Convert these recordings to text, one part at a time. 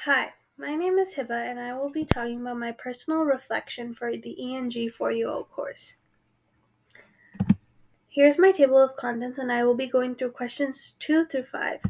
Hi, my name is Hiba and I will be talking about my personal reflection for the ENG4U0 course. Here's my table of contents and I will be going through questions 2 through 5.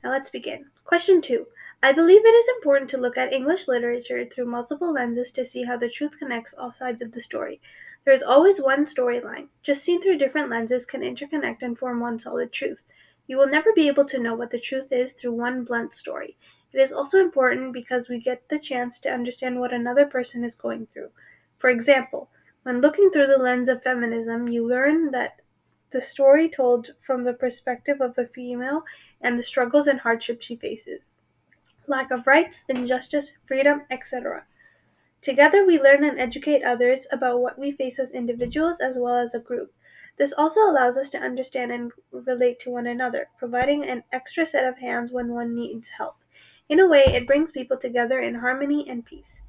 Now let's begin. Question 2. I believe it is important to look at English literature through multiple lenses to see how the truth connects all sides of the story. There is always one storyline. Just seen through different lenses can interconnect and form one solid truth. You will never be able to know what the truth is through one blunt story. It is also important because we get the chance to understand what another person is going through. For example, when looking through the lens of feminism, you learn that the story told from the perspective of a female and the struggles and hardships she faces. Lack of rights, injustice, freedom, etc. Together we learn and educate others about what we face as individuals as well as a group. This also allows us to understand and relate to one another, providing an extra set of hands when one needs help. In a way, it brings people together in harmony and peace.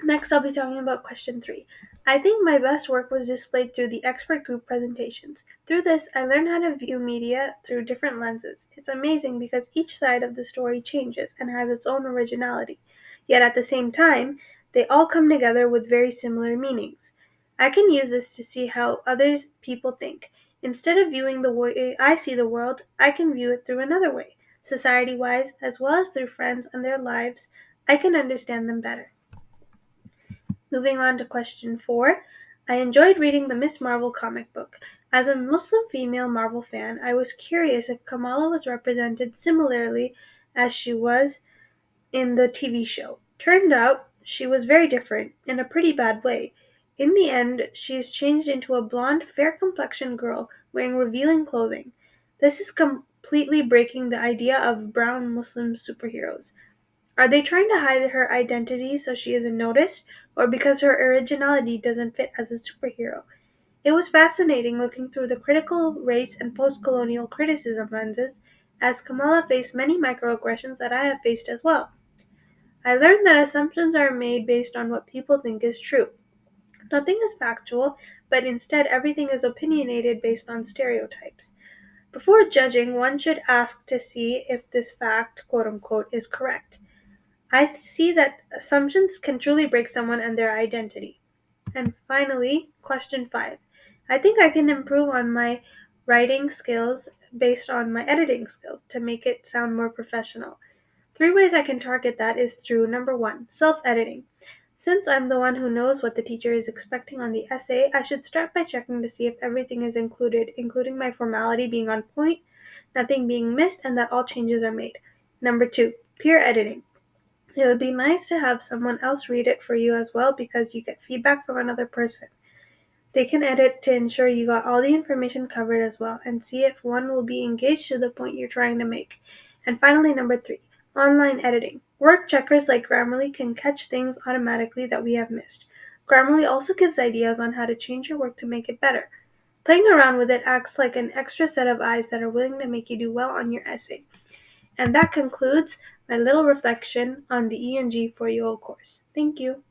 Next, I'll be talking about question 3. I think my best work was displayed through the expert group presentations. Through this, I learned how to view media through different lenses. It's amazing because each side of the story changes and has its own originality. Yet at the same time, they all come together with very similar meanings. I can use this to see how others people think. Instead of viewing the way I see the world, I can view it through another way. Society-wise, as well as through friends and their lives, I can understand them better. Moving on to question 4. I enjoyed reading the Miss Marvel comic book. As a Muslim female Marvel fan, I was curious if Kamala was represented similarly as she was in the TV show. Turned out, she was very different, in a pretty bad way. In the end, she is changed into a blonde, fair-complexioned girl wearing revealing clothing. This is completely breaking the idea of brown Muslim superheroes. Are they trying to hide her identity so she isn't noticed, or because her originality doesn't fit as a superhero? It was fascinating looking through the critical race and post-colonial criticism lenses, as Kamala faced many microaggressions that I have faced as well. I learned that assumptions are made based on what people think is true. Nothing is factual, but instead everything is opinionated based on stereotypes. Before judging, one should ask to see if this fact, quote unquote, is correct. I see that assumptions can truly break someone and their identity. And finally, question 5. I think I can improve on my writing skills based on my editing skills to make it sound more professional. 3 ways I can target that is through number 1, self-editing. Since I'm the one who knows what the teacher is expecting on the essay, I should start by checking to see if everything is included, including my formality being on point, nothing being missed, and that all changes are made. Number 2, peer editing. It would be nice to have someone else read it for you as well because you get feedback from another person. They can edit to ensure you got all the information covered as well and see if one will be engaged to the point you're trying to make. And finally, number 3, online editing. Work checkers like Grammarly can catch things automatically that we have missed. Grammarly also gives ideas on how to change your work to make it better. Playing around with it acts like an extra set of eyes that are willing to make you do well on your essay. And that concludes my little reflection on the ENG4U0 course. Thank you.